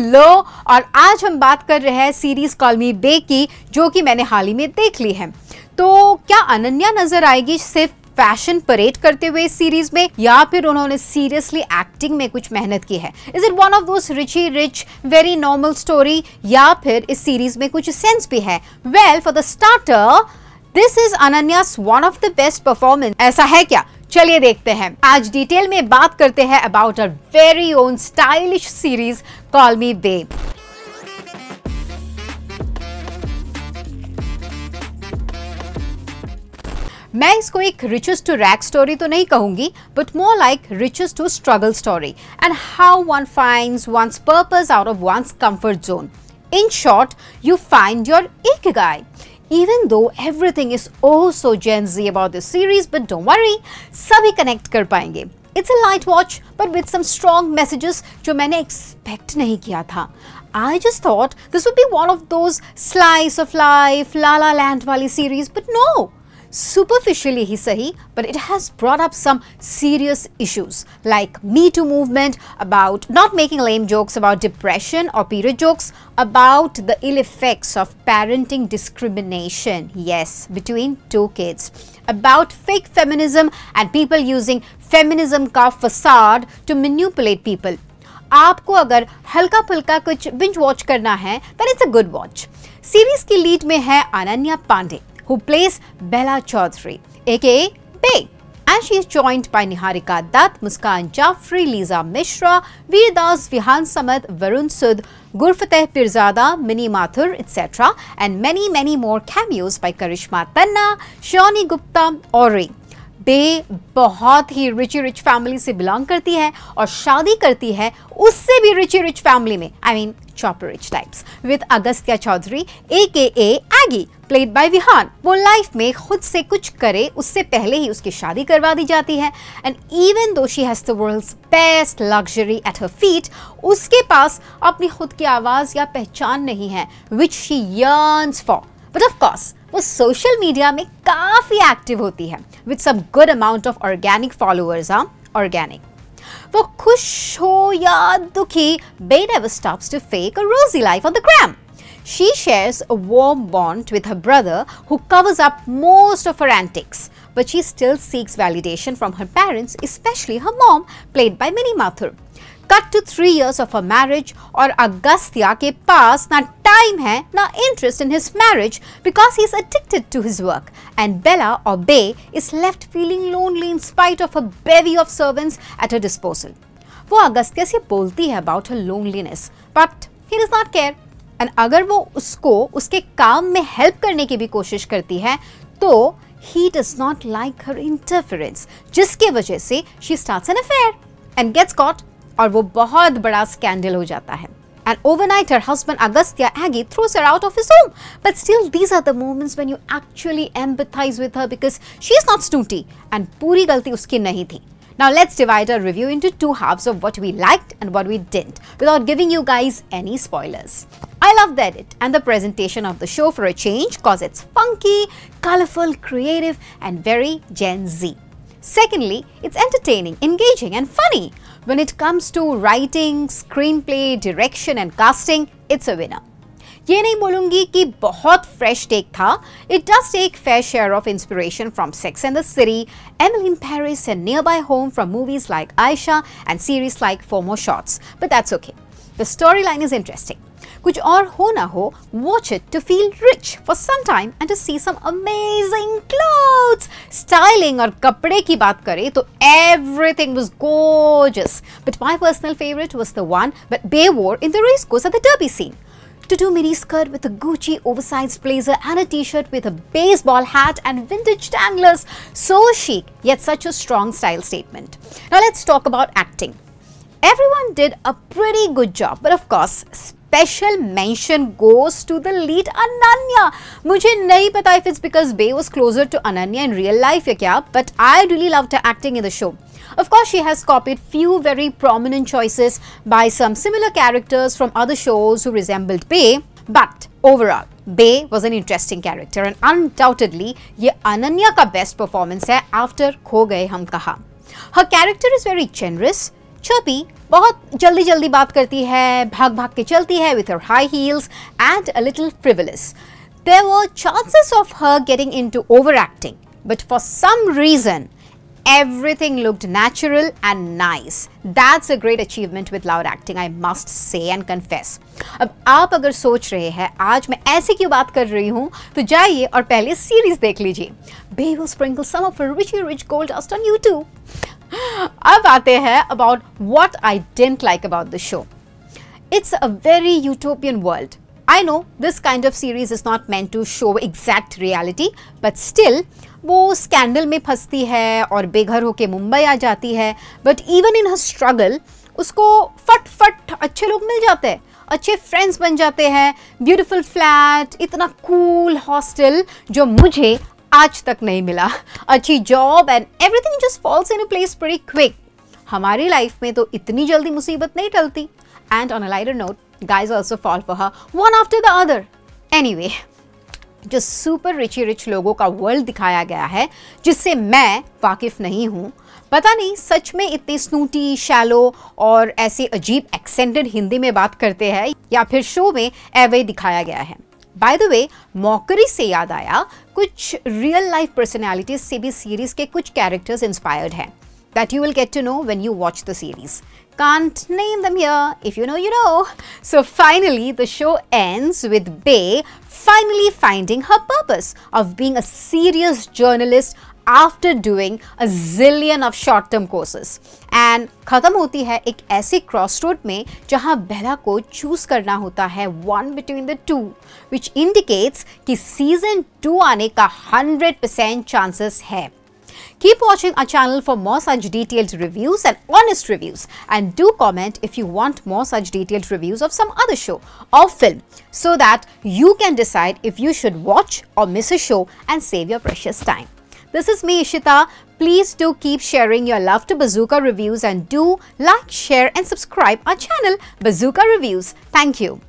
Hello, और आज हम बात कर रहे हैं सीरीज कॉल मी बे की, जो कि मैंने हाल ही में देख ली है। तो क्या अनन्या नजर आएगी सिर्फ फैशन परेड करते हुए इस सीरीज में, या फिर उन्होंने सीरियसली एक्टिंग में कुछ मेहनत की है? Is it one of those Richie Rich very normal story, या फिर इस सीरीज में कुछ सेंस भी है? Well, for the starter, this is Ananya's one of the best performance. ऐसा है क्या? चलिए देखते हैं। आज डिटेल में बात करते हैं about our very own stylish series Call Me Bae. मैं इसको एक रिचेस टू रैग स्टोरी तो नहीं कहूंगी, but more like riches to struggle story and how one finds one's purpose out of one's comfort zone. In short, you find your ikigai. Even though everything is oh so Gen Z about this series, but don't worry, सभी connect कर पाएंगे. It's a light watch, but with some strong messages जो मैंने expect नहीं किया था. I just thought this would be one of those slice of life, La La Land वाली series, but no. Superficially ही सही, but it has brought up some serious issues like Me Too movement, about not making lame jokes about depression or period jokes, about the ill effects of parenting discrimination, yes, between two kids, about fake feminism and people using feminism का facade to manipulate people. आपको अगर हल्का फुल्का कुछ binge watch करना है, then it's a good watch. Series की lead में है Ananya Pandey, who plays Bella Chaudhary, aka Bey, and she is joined by Niharika Dutt, Muskan Jaffrey, Lisa Mishra, Veerdas Vihan Samad, Varun Sood, Gurfateh Pirzada, Minnie Mathur, etc., and many more cameos by Karishma Tanna, Shawnee Gupta, और बे बहुत ही rich family से belong करती है और शादी करती है उससे भी रिच फैमिली में, I mean chopper rich types, with Agastya Chaudhary AKA Aggie, played by Vihan. वो लाइफ में खुद से कुछ करे उससे पहले ही उसकी शादी करवा दी जाती है, and even though she has the world's best luxury at her feet, उसके पास अपनी खुद की आवाज या पहचान नहीं है, which she yearns for. But of course वो सोशल मीडिया में काफी एक्टिव होती है with some good amount of organic followers. Organic. वो खुश हो या दुखी, Bey never stops to fake a rosy life on the gram. She shares a warm bond with her brother who covers up most of her antics, but she still seeks validation from her parents, especially her mom, played by Minnie Mathur. Cut to 3 years of her marriage, और अगस्त्या के पास ना time है ना interest in his marriage because he is addicted to his work, and Bella or Bey is left feeling lonely in spite of a bevy of servants at her disposal. वो अगस्त्या से बोलती है about her loneliness, but he does not care. And अगर वो उसको उसके काम में हेल्प करने की भी कोशिश करती है, तो he does not like her interference, जिसके वजह से she starts an affair and gets caught, और वो बहुत बड़ा स्कैंडल हो जाता है. And overnight her husband Agastya Agi throws her out of his home. But still, these are the moments when you actually empathize with her because she is not snooty and पूरी गलती उसकी नहीं थी. Now let's divide our review into two halves of what we liked and what we didn't, without giving you guys any spoilers. I love the edit and the presentation of the show for a change cause it's funky, colorful, creative and very Gen Z. Secondly, it's entertaining, engaging and funny. When it comes to writing, screenplay, direction and casting, it's a winner. ये नहीं बोलूंगी कि बहुत fresh take था. It does take fair share of inspiration from Sex and the City, Emily in Paris and Nearby Home from movies like Aisha and series like Four More Shots. But that's okay. The storyline is interesting. कुछ और हो ना हो, watch it to feel rich for some time and to see some amazing clothes. Styling और कपड़े की बात करें तो everything was gorgeous. But my personal favorite was the one that Bey wore in the race course at the Derby scene. Tutu mini skirt with a Gucci oversized blazer and a t-shirt with a baseball hat and vintage danglers. So chic, yet such a strong style statement. Now let's talk about acting. Everyone did a pretty good job, but of course, special mention goes to the lead Ananya. मुझे नहीं पता if it's because Bey was closer to Ananya in real life या क्या, but I really loved her acting in the show. Of course, she has copied few very prominent choices by some similar characters from other shows who resembled Bey, but overall, Bey was an interesting character and undoubtedly ये Ananya का best performance है after खो गए हम कहा. Her character is very generous, chirpy बहुत जल्दी जल्दी बात करती है, भाग भाग के चलती है with her high heels and a little frivolous. There were chances of her getting into overacting, but for some reason, everything looked natural and nice. That's a great achievement with loud acting, I must say and confess. अब आप अगर सोच रहे हैं आज मैं ऐसे क्यों बात कर रही हूँ, तो जाइए और पहले सीरीज देख लीजिए. Bae will sprinkle some of her rich gold dust on you too. अब आते हैं about what I didn't like about the show. It's a very utopian world. I know this kind of series is not meant to show exact reality, but still वो scandal में फंसती है और बेघर होके मुंबई आ जाती है. But even in her struggle उसको फट फट अच्छे लोग मिल जाते हैं, अच्छे फ्रेंड्स बन जाते हैं, ब्यूटीफुल फ्लैट, इतना कूल हॉस्टल जो मुझे आज तक नहीं मिला, अच्छी job and everything just falls in a place pretty quick. हमारी लाइफ में तो इतनी जल्दी मुसीबत नहीं टलती. And on a lighter note, guys also fall for her one after the other. Anyway, जो सुपर रिच लोगों का वर्ल्ड दिखाया गया है जिससे मैं वाकिफ नहीं हूँ. पता नहीं सच में इतनी स्नूटी, शैलो और ऐसे अजीब एक्सेंटेड हिंदी में बात करते हैं या फिर शो में एवे दिखाया गया है. बाय द वे, मॉकरी से याद आया, कुछ रियल लाइफ पर्सनैलिटीज से भी सीरीज के कुछ कैरेक्टर्स इंस्पायर्ड हैं. That you will get to know when you watch the series. Can't name them here. If you know, you know. So finally, the show ends with Bae finally finding her purpose of being a serious journalist after doing a zillion of short-term courses. And खत्म होती है एक ऐसे crossroad में जहाँ बेला को choose करना होता है one between the two, which indicates कि season 2 आने का 100% chances है. Keep watching our channel for more such detailed reviews and honest reviews, and do comment if you want more such detailed reviews of some other show or film, so that you can decide if you should watch or miss a show and save your precious time. This is me, Ishita. Please do keep sharing your love to Bazooka Reviews, and do like, share and subscribe our channel Bazooka Reviews. Thank you.